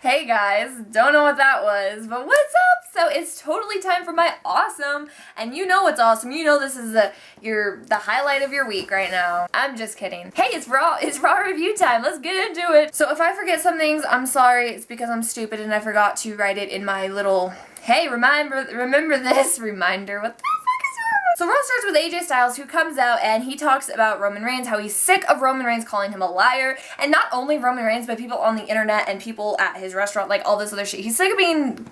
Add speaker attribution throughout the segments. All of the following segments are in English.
Speaker 1: Hey guys, don't know what that was, but what's up? So it's totally time for my awesome, and you know what's awesome. You know this is the highlight of your week right now. I'm just kidding. Hey, it's raw review time. Let's get into it. So if I forget some things, I'm sorry. It's because I'm stupid and I forgot to write it in my little remember this reminder. What the fuck is wrong? So Raw starts with AJ Styles, who comes out and he talks about Roman Reigns, how he's sick of Roman Reigns calling him a liar, and not only Roman Reigns, but people on the internet and people at his restaurant, like all this other shit. He's sick of being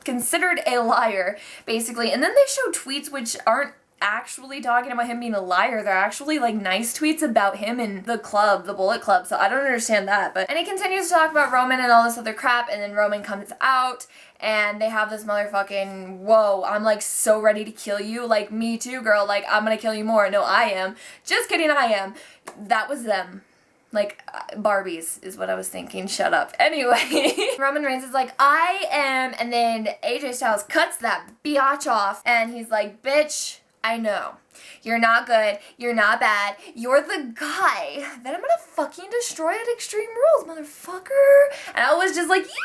Speaker 1: considered a liar, basically. And then they show tweets which aren't actually talking about him being a liar. They're actually like nice tweets about him and the club, the Bullet Club, so I don't understand that. And he continues to talk about Roman and all this other crap, and then Roman comes out and they have this motherfucking, whoa, I'm like so ready to kill you, like me too girl, like I'm gonna kill you more. No, I am. Just kidding, I am. That was them. Like, Barbies is what I was thinking. Shut up. Anyway, Roman Reigns is like, I am, and then AJ Styles cuts that biatch off, and he's like, bitch, I know. You're not good. You're not bad. You're the guy that I'm gonna fucking destroy at Extreme Rules, motherfucker. And I was just like, yes!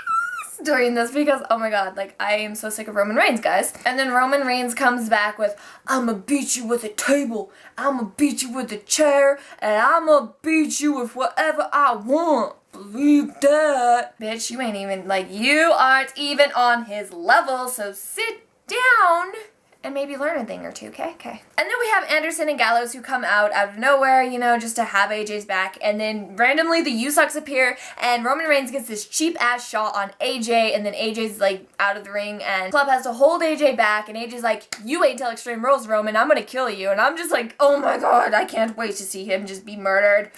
Speaker 1: During this because, oh my god, like, I am so sick of Roman Reigns, guys. And then Roman Reigns comes back with, I'ma beat you with a table, I'ma beat you with a chair, and I'ma beat you with whatever I want. Believe that. Bitch, you ain't even, like, you aren't even on his level, so sit down and maybe learn a thing or two, okay? And then we have Anderson and Gallows who come out of nowhere, you know, just to have AJ's back, and then randomly the Usoks appear, and Roman Reigns gets this cheap-ass shot on AJ, and then AJ's, like, out of the ring, and Club has to hold AJ back, and AJ's like, you wait till Extreme Rules, Roman, I'm gonna kill you, and I'm just like, oh my god, I can't wait to see him just be murdered.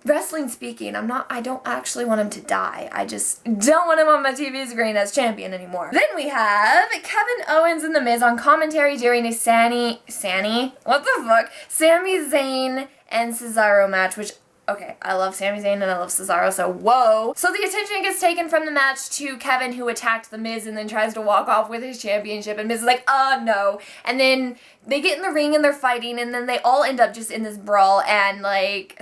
Speaker 1: Wrestling speaking, I don't actually want him to die. I just don't want him on my TV screen as champion anymore. Then we have Kevin Owens and The Miz on commentary during a Sami Zayn and Cesaro match, which, okay, I love Sami Zayn and I love Cesaro, so whoa. So the attention gets taken from the match to Kevin, who attacked The Miz and then tries to walk off with his championship, and Miz is like, no. And then they get in the ring and they're fighting, and then they all end up just in this brawl, and like,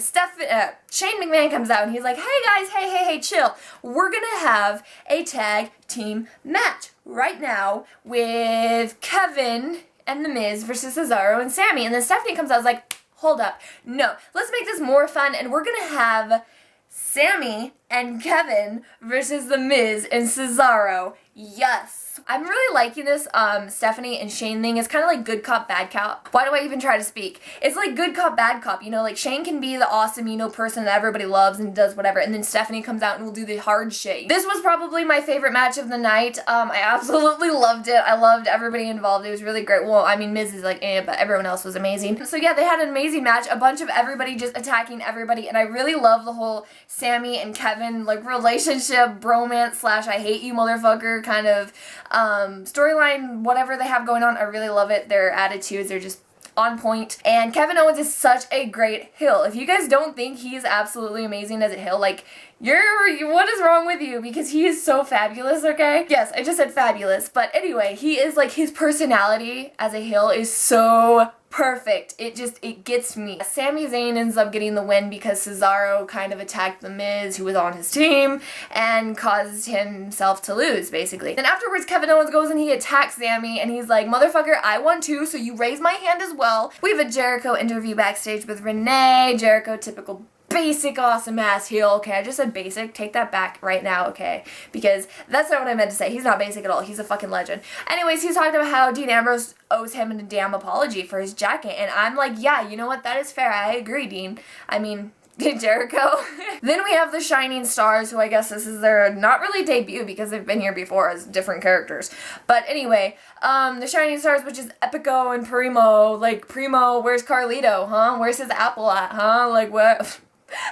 Speaker 1: Shane McMahon comes out and he's like, hey guys, hey, chill. We're gonna have a tag team match right now with Kevin and The Miz versus Cesaro and Sami. And then Stephanie comes out and is like, hold up, no, let's make this more fun, and we're gonna have Sami and Kevin versus The Miz and Cesaro. Yes. I'm really liking this Stephanie and Shane thing. It's kind of like good cop, bad cop. Why do I even try to speak? It's like good cop, bad cop. You know, like Shane can be the awesome, you know, person that everybody loves and does whatever, and then Stephanie comes out and will do the hard shit. This was probably my favorite match of the night. I absolutely loved it. I loved everybody involved. It was really great. Well, I mean, Miz is like, but everyone else was amazing. So yeah, they had an amazing match. A bunch of everybody just attacking everybody, and I really love the whole Sami and Kevin, like, relationship, bromance / I hate you motherfucker kind of storyline, whatever they have going on. I really love it. Their attitudes are just on point. And Kevin Owens is such a great heel. If you guys don't think he's absolutely amazing as a heel, like, what is wrong with you? Because he is so fabulous, okay? Yes, I just said fabulous. But anyway, he is, like, his personality as a heel is so perfect. It gets me. Sami Zayn ends up getting the win because Cesaro kind of attacked The Miz, who was on his team, and caused himself to lose, basically. Then afterwards, Kevin Owens goes and he attacks Sami, and he's like, motherfucker, I won too, so you raise my hand as well. We have a Jericho interview backstage with Renee. Jericho, typical basic awesome ass heel. Okay, I just said basic. Take that back right now, okay? Because that's not what I meant to say. He's not basic at all. He's a fucking legend. Anyways, he's talking about how Dean Ambrose owes him a damn apology for his jacket, and I'm like, yeah, you know what? That is fair. I agree, Dean. I mean, Jericho. Then we have the Shining Stars, who I guess this is their not really debut because they've been here before as different characters. But anyway, the Shining Stars, which is Epico and Primo. Like, Primo, where's Carlito, huh? Where's his apple at, huh? Like, what?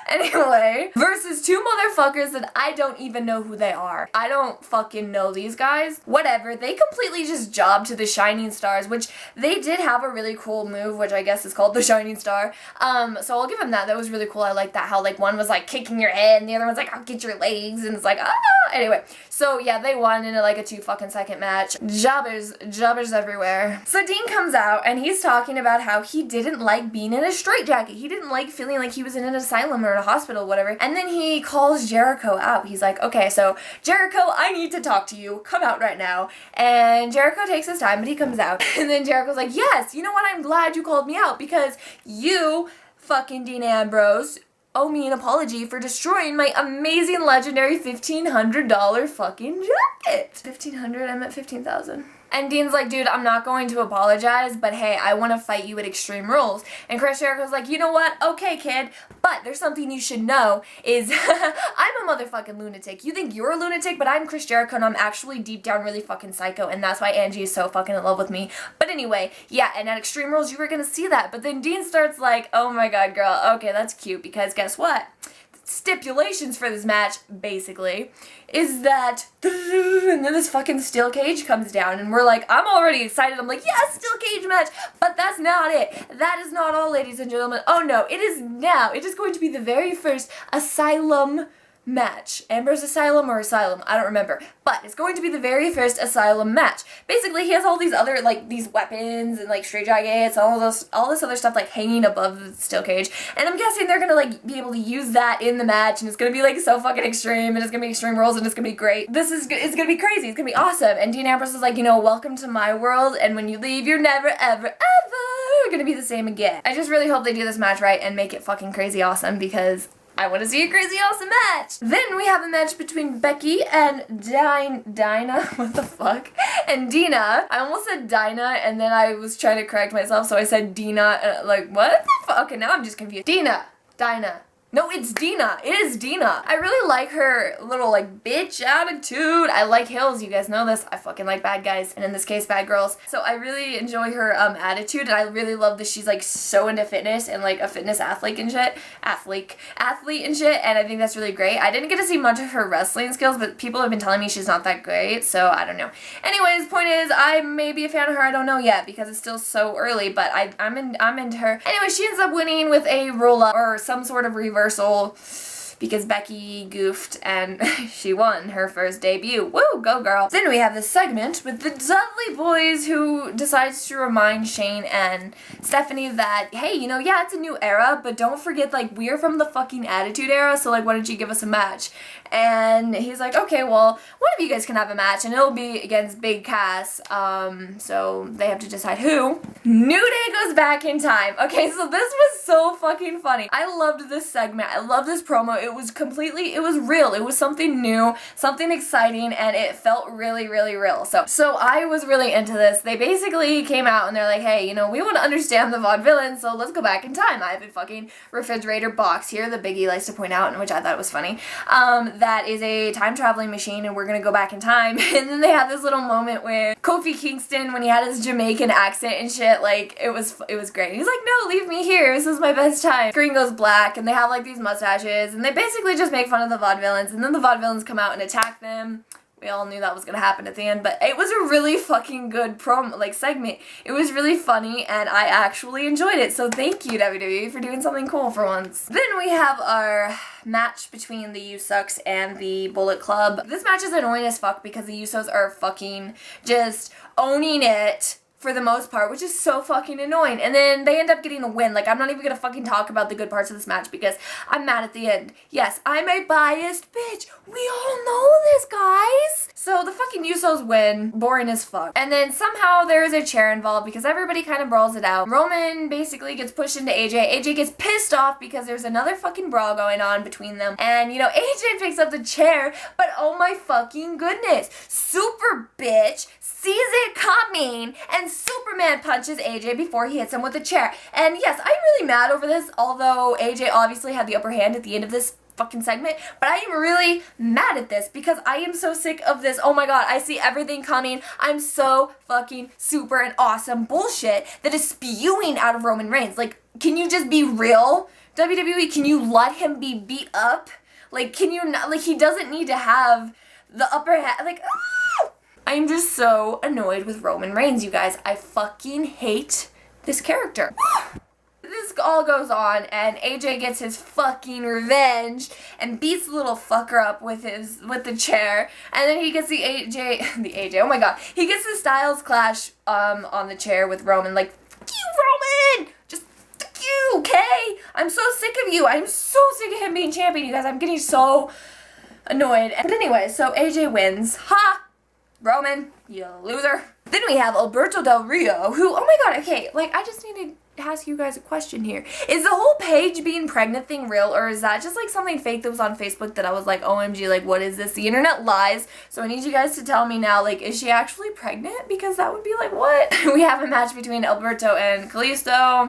Speaker 1: Anyway, versus two motherfuckers that I don't even know who they are. I don't fucking know these guys. Whatever, they completely just jobbed to the Shining Stars, which they did have a really cool move, which I guess is called the Shining Star. So I'll give them that. That was really cool. I like that, how like one was like kicking your head and the other one's like, I'll get your legs, and it's like, ah! Anyway, so yeah, they won in like a 2-second match. Jobbers everywhere. So Dean comes out and he's talking about how he didn't like being in a straitjacket. He didn't like feeling like he was in an asylum or in a hospital, whatever. And then he calls Jericho out. He's like, okay, so Jericho, I need to talk to you. Come out right now. And Jericho takes his time, but he comes out. And then Jericho's like, yes, you know what? I'm glad you called me out because you, fucking Dean Ambrose, owe me an apology for destroying my amazing legendary $1,500 fucking jacket. 1,500? I meant 15,000. And Dean's like, dude, I'm not going to apologize, but hey, I want to fight you at Extreme Rules. And Chris Jericho's like, you know what? Okay, kid, but there's something you should know is I'm a motherfucking lunatic. You think you're a lunatic, but I'm Chris Jericho and I'm actually deep down really fucking psycho, and that's why Angie is so fucking in love with me. But anyway, yeah, and at Extreme Rules, you were gonna see that. But then Dean starts like, oh my god, girl, okay, that's cute, because guess what? Stipulations for this match, basically, is that, and then this fucking steel cage comes down, and we're like, I'm already excited. I'm like, yes, steel cage match, but that's not it. That is not all, ladies and gentlemen. Oh no, it is now. It is going to be the very first Asylum match. Amber's Asylum or Asylum, I don't remember. But it's going to be the very first Asylum match. Basically, he has all these other, like, these weapons and, like, straight jackets, all this other stuff, like, hanging above the steel cage. And I'm guessing they're gonna, like, be able to use that in the match, and it's gonna be, like, so fucking extreme, and it's gonna be Extreme Rules, and it's gonna be great. It's gonna be crazy. It's gonna be awesome. And Dean Ambrose is like, you know, welcome to my world, and when you leave, you're never, ever, ever gonna be the same again. I just really hope they do this match right and make it fucking crazy awesome, because I want to see a crazy awesome match. Then we have a match between Becky and Dinah, what the fuck? And Dina. I almost said Dinah and then I was trying to correct myself, so I said Dina, like, what the fuck? Okay, now I'm just confused. Dinah. No, it's Dina. It is Dina. I really like her little, like, bitch attitude. I like Hills. You guys know this. I fucking like bad guys. And in this case, bad girls. So I really enjoy her attitude. And I really love that she's, like, so into fitness and, like, a fitness athlete and shit. Athlete and shit. And I think that's really great. I didn't get to see much of her wrestling skills, but people have been telling me she's not that great. So I don't know. Anyways, point is, I may be a fan of her. I don't know yet because it's still so early. But I'm into her. Anyway, she ends up winning with a roll-up or some sort of reversal because Becky goofed and she won her first debut. Woo, go girl. Then we have this segment with the Dudley Boys who decides to remind Shane and Stephanie that, hey, you know, yeah, it's a new era, but don't forget, like, we're from the fucking Attitude Era, so, like, why don't you give us a match? And he's like, okay, well, one of you guys can have a match, and it'll be against Big Cass, so they have to decide who. New Day goes back in time. Okay, so this was so fucking funny. I loved this segment. I loved this promo. It was real. It was something new, something exciting, and it felt really, really real. So I was really into this. They basically came out and they're like, hey, you know, we want to understand the vaudevillains, so let's go back in time. I have a fucking refrigerator box here that Biggie likes to point out, and which I thought was funny. That is a time traveling machine, and we're gonna go back in time. And then they had this little moment where Kofi Kingston, when he had his Jamaican accent and shit, like, it was great. He's like, no, leave me here. This is my best time. Screen goes black, and they have, like, these mustaches, and they basically just make fun of the vaudevillains, and then the vaudevillains come out and attack them. We all knew that was gonna happen at the end, but it was a really fucking good segment. It was really funny, and I actually enjoyed it, so thank you, WWE, for doing something cool for once. Then we have our match between the Usos and the Bullet Club. This match is annoying as fuck because the Usos are fucking just owning it for the most part, which is so fucking annoying. And then they end up getting a win. Like, I'm not even gonna fucking talk about the good parts of this match because I'm mad at the end. Yes, I'm a biased bitch. We all know this, guys. So the fucking Usos win. Boring as fuck. And then somehow there is a chair involved because everybody kind of brawls it out. Roman basically gets pushed into AJ. AJ gets pissed off because there's another fucking brawl going on between them. And, you know, AJ picks up the chair, but oh my fucking goodness. Super bitch sees it coming and Superman punches AJ before he hits him with a chair. And yes, I'm really mad over this, although AJ obviously had the upper hand at the end of this fucking segment, but I am really mad at this because I am so sick of this. Oh my god, I see everything coming. I'm so fucking super and awesome bullshit that is spewing out of Roman Reigns. Like, can you just be real? WWE, can you let him be beat up? Like, can you not? Like, he doesn't need to have the upper hand. Like, ah! I'm just so annoyed with Roman Reigns, you guys. I fucking hate this character. This all goes on, and AJ gets his fucking revenge and beats the little fucker up with the chair, and then he gets the AJ, oh my god, he gets the Styles Clash on the chair with Roman, like, fuck you, Roman! Just fuck you, okay? I'm so sick of you. I'm so sick of him being champion, you guys. I'm getting so annoyed. But anyway, so AJ wins. Ha! Roman, you loser. Then we have Alberto Del Rio, who, oh my god, okay, like, I just need to ask you guys a question here. Is the whole Paige being pregnant thing real, or is that just like something fake that was on Facebook that I was like, OMG, like, what is this? The internet lies, so I need you guys to tell me now, like, is she actually pregnant? Because that would be like, what? We have a match between Alberto and Kalisto.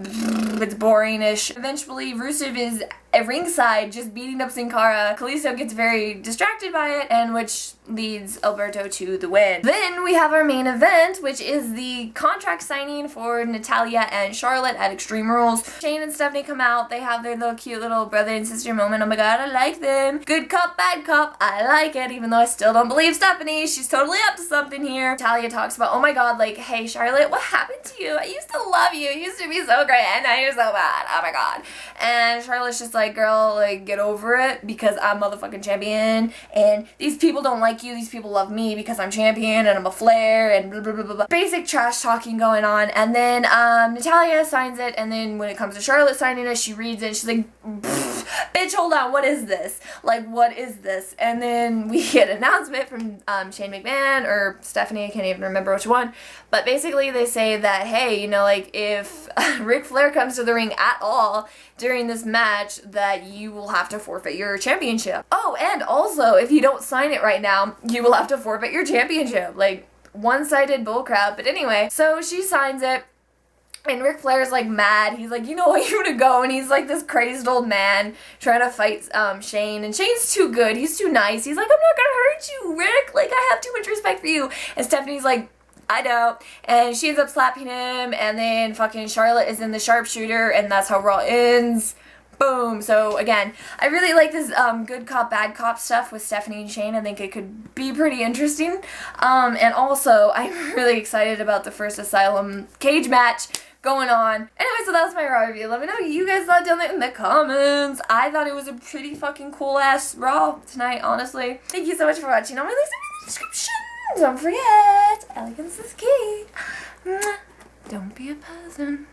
Speaker 1: It's boring-ish. Eventually, Rusev is at ringside just beating up Sin Cara. Kalisto gets very distracted by it, and which leads Alberto to the win. Then we have our main event, which is the contract signing for Natalya and Charlotte at Extreme Rules. Shane and Stephanie come out. They have their little cute little brother and sister moment. Oh my god, I like them. Good cop, bad cop. I like it, even though I still don't believe Stephanie. She's totally up to something here. Natalya talks about, oh my god, like, hey Charlotte, what happened to you? I used to love you. You used to be so great, and now you're so bad. Oh my god. And Charlotte's just like, girl, like, get over it, because I'm motherfucking champion, and these people don't like you. These people love me because I'm champion, and I'm a Flair, and blah blah blah blah. Basic trash talking going on. And then Natalya signs it, and then when it comes to Charlotte signing it, she reads it, and she's like, bitch, hold on, what is this? Like, what is this? And then we get an announcement from Shane McMahon, or Stephanie, I can't even remember which one, but basically they say that, hey, you know, like, if Ric Flair comes to the ring at all during this match, that you will have to forfeit your championship. Oh, and also, if you don't sign it right now, you will have to forfeit your championship. Like, one-sided bullcrap. But anyway, so she signs it, and Ric Flair's like mad. He's like, you know what, you to go. And he's like this crazed old man trying to fight Shane. And Shane's too good. He's too nice. He's like, I'm not gonna hurt you, Rick. Like, I have too much respect for you. And Stephanie's like, I know. And she ends up slapping him. And then fucking Charlotte is in the sharpshooter. And that's how Raw ends. Boom. So again, I really like this good cop, bad cop stuff with Stephanie and Shane. I think it could be pretty interesting. And also, I'm really excited about the first Asylum cage match going on. Anyway, so that was my Raw review. Let me know what you guys thought down there in the comments. I thought it was a pretty fucking cool-ass Raw tonight, honestly. Thank you so much for watching. I'll leave in the description. Don't forget, elegance is key. Don't be a peasant.